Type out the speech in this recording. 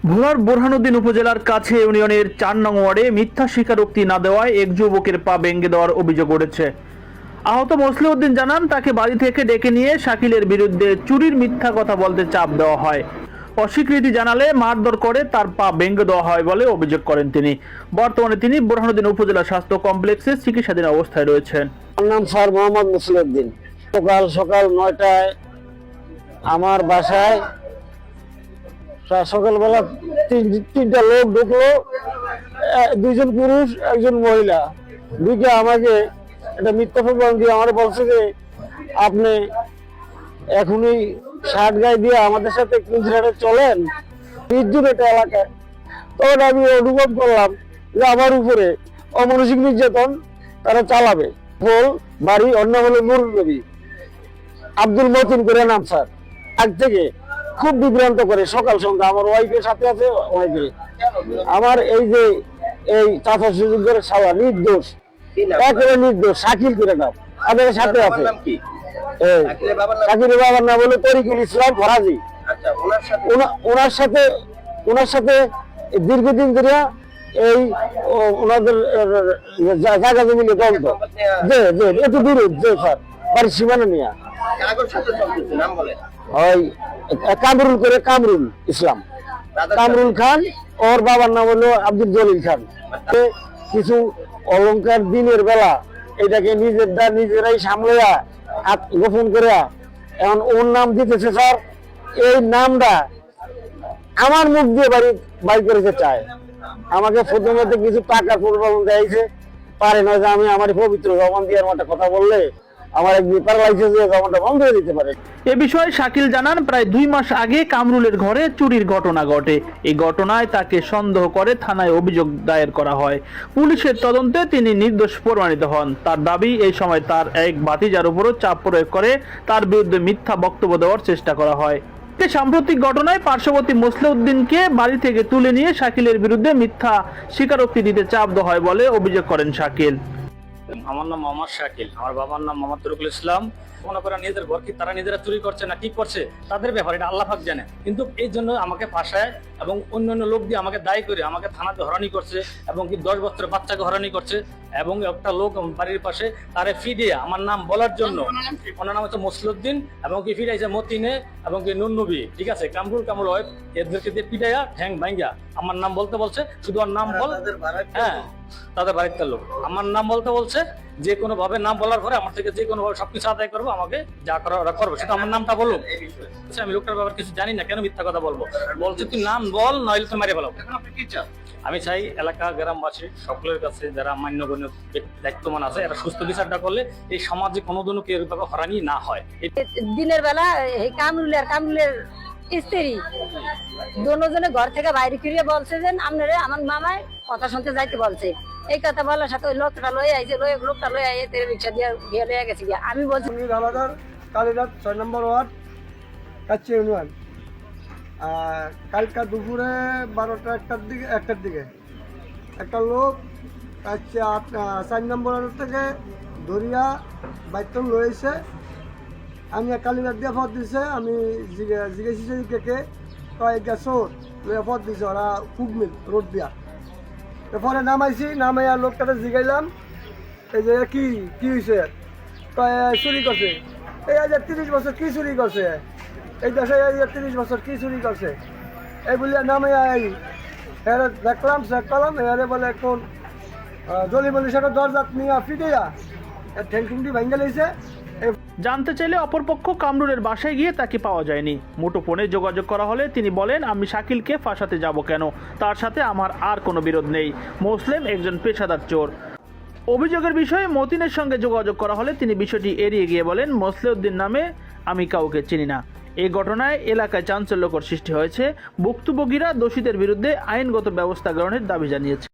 ভোলার বোরহানুদ্দিন উপজেলার কাছে ইউনিয়নের ৪ নং ওয়ার্ডে মিথ্যা স্বীকারোক্তি না দেওয়ায় এক যুবকের পা ভেঙে দেওয়ার অভিযোগ উঠেছে। আহত মসলিউদ্দিন জানান, তাকে বাড়ি থেকে ডেকে নিয়ে শাকিলের বিরুদ্ধে চুরির মিথ্যা কথা বলতে চাপ দেওয়া হয়। অস্বীকৃতি জানালে মারধর করে তার পা ভেঙে দেওয়া হয় বলে অভিযোগ করেন তিনি। বর্তমানে তিনি বোরহানুদ্দিন উপজেলা স্বাস্থ্য কমপ্লেক্সে চিকিৎসাধীন অবস্থায় রয়েছেন। আমার নাম স্যার মোহাম্মদ মসলিউদ্দিন। সকাল 9টায় আমার বাসায় সকালবেলা তিনটা লোক ঢুকলো, দুইজন পুরুষ একজন মহিলা। ঢুকে আমাকে একটা মিথ্যা প্রমাণ দিয়ে আমার বলছে যে আপনি এখনই শার্ট গায়ে দিয়ে আমাদের সাথে কুচরাটে চলেন, নির্জন একটা এলাকায়। তখন আমি অনুভব করলাম যে আমার উপরে অমানসিক নির্যাতন তারা চালাবে। বল বাড়ি অন্য হলো নুরুল নবী, আব্দুল মতিন করে নাম স্যার। আগ থেকে খুব বিভ্রান্ত করে সকাল সন্ধ্যা। আমার ওয়াইফের সাথে আছে, ওয়াইফে আমার এই যে এই চাচা সুযোগ করে সাওয়া নির্দোষ, একেবারে নির্দোষ। শাকিল করে নাম আমাদের সাথে আছে। শাকিলের বাবার নাম হলো তরিকুল ইসলাম ফরাজি। ওনার সাথে দীর্ঘদিন ধরে এই ওনাদের জায়গা জমি নিয়ে দ্বন্দ্ব। একটু বিরোধ যে স্যার বাড়ির সীমানা নিয়ে কামরুল করে কামরুল ইসলাম, কামরুল খান। ওর বাবার নাম হলো আব্দুল জলিল খান। কিছু অলংকার দিনের বেলা এটাকে নিজেরাই সামলাইয়া গোপন করে এখন ওর নাম দিতেছে স্যার। এই নামটা আমার মুখ দিয়ে বাড়ি করেছে চায়। আমাকে প্রথমত কিছু টাকার প্রলোভন দিয়েছে, পারে না যে আমি আমার পবিত্র জবান দিয়ে একটা কথা বললে আমার এক পেপার লাইসেন্স দিয়ে জবানটা বন্ধ হয়ে দিতে পারে। এ বিষয়ে শাকিল জানান, প্রায় 2 মাস আগে কামরুলের ঘরে চুরির ঘটনা ঘটে। এই ঘটনায় তাকে সন্দেহ করে থানায় অভিযোগ দায়ের করা হয়। পুলিশের তদন্তে তিনি নির্দোষ প্রমাণিত হন। তার দাবি, এই সময় তার এক ভাতিজার উপরও চাপ প্রয়োগ করে তার বিরুদ্ধে মিথ্যা বক্তব্য দেওয়ার চেষ্টা করা হয়। সাম্প্রতিক ঘটনায় পার্শ্ববর্তী মসলিউদ্দিনকে বাড়ি থেকে তুলে নিয়ে শাকিলের বিরুদ্ধে মিথ্যা স্বীকারোক্তি দিতে চাপ দেওয়া হয় বলে অভিযোগ করেন শাকিল। আমার নাম মোহাম্মদ শাকিল, আমার বাবার নাম মোহাম্মদ তরিকুল ইসলাম। মনে করেন নিজেদের ঘর কি তারা নিজেরা চুরি করছে না কি করছে তাদের ব্যাপার, এটা আল্লাহ পাক জানে। কিন্তু এই জন্য আমাকে ফাঁসায় এবং অন্যান্য লোক দিয়ে আমাকে দায়ী করে আমাকে থানাতে হরানি করছে এবং কি 10 বছরের বাচ্চাকে হরানি করছে। এবং একটা লোক বাড়ির পাশে তারে ফি দিয়ে আমার নাম বলার জন্য, ওনার নাম হচ্ছে মসলিউদ্দিন, এবং কি ফিরাইছে মতিনে এবং কি নুন নবী, ঠিক আছে, কামরুল হয়। এদেরকে দিয়ে পিটাইয়া ঠ্যাং ভাঙ্গা আমার নাম বলতে বলছে। শুধু আর নাম বল, হ্যাঁ তাদের বাড়ির লোক আমার নাম বলতে বলছে। যে কোনো ভাবে নাম বলার পরে আমার থেকে যে কোনো ভাবে সবকিছু আদায় করবো, আমাকে যা করা ওরা করবো। সেটা আমার নামটা বলুন। আমি লোকটার ব্যাপারে কিছু জানি না, কেন মিথ্যা কথা বলবো? বলছে তুই নাম বল, নইলে তুই মারিয়ে ফেলাবো। আমি চাই এলাকা গ্রামবাসী সকলের কাছে যারা মান্যগণ্য দায়িত্বমান আছে, এরা সুস্থ বিচারটা করলে এই সমাজে কোনোদিনও কেউ এভাবে হরানি না হয়। দিনের বেলা এই কামরুলের স্ত্রী দুজনে ঘর থেকে বাইরে ফিরিয়ে বলছে যে আপনারে আমার মামায় কথা শুনতে যাইতে বলছে। এই কথা বলার সাথে ওই লোকটা লয়ে আইছে, লোকটা লয়ে আইয়ে রিক্সা দিয়ে লয়ে গেছে। আমি বলছি কালীঘাট 6 নম্বর ওয়ার্ড, কাচ্চি ইউনিয়ন। কালকা দুপুরে 12টা 1টার দিকে একটা লোক কাচ্চি 4 নম্বর ওয়ার্ড থেকে ধরিয়া বাইতন লয়েছে। আমি কালীঘাট দিয়ে ফট দিছে। আমি জিজ্ঞেসি কে কয়েক গাছর লইয়া ফট দিছে, ওরা কুকমিল রোড দিয়া। এরপরে নামাইয়া লোকটাতে জিগাইলাম এই যে কি হয়েছে, চুরি করছে। এই 30 বছর কি চুরি করছে, এই দেশে 30 বছর কি চুরি করছে এই বলিয়া নামাইয়া দেখলাম, চেক করলাম। এবারে বলে এখন জলিমলি সেটা দরজাত নিয়ে ফিটিয়া ঠেংটুংটি ভাঙ্গে লেগেছে। জানতে চাইলে অপরপক্ষ কামরুলের বাসায় গিয়ে তাকে পাওয়া যায়নি। মুঠোফোনে যোগাযোগ করা হলে তিনি বলেন, আমি শাকিলকে ফাঁসাতে যাব কেন, তার সাথে আমার আর কোনো বিরোধ নেই। মুসলিম একজন পেশাদার চোর। অভিযোগের বিষয়ে মতিনের সঙ্গে যোগাযোগ করা হলে তিনি বিষয়টি এড়িয়ে গিয়ে বলেন, মসলিউদ্দিন নামে আমি কাউকে চিনি না। এই ঘটনায় এলাকায় চাঞ্চল্যকর সৃষ্টি হয়েছে। ভুক্তভোগীরা দোষীদের বিরুদ্ধে আইনগত ব্যবস্থা গ্রহণের দাবি জানিয়েছে।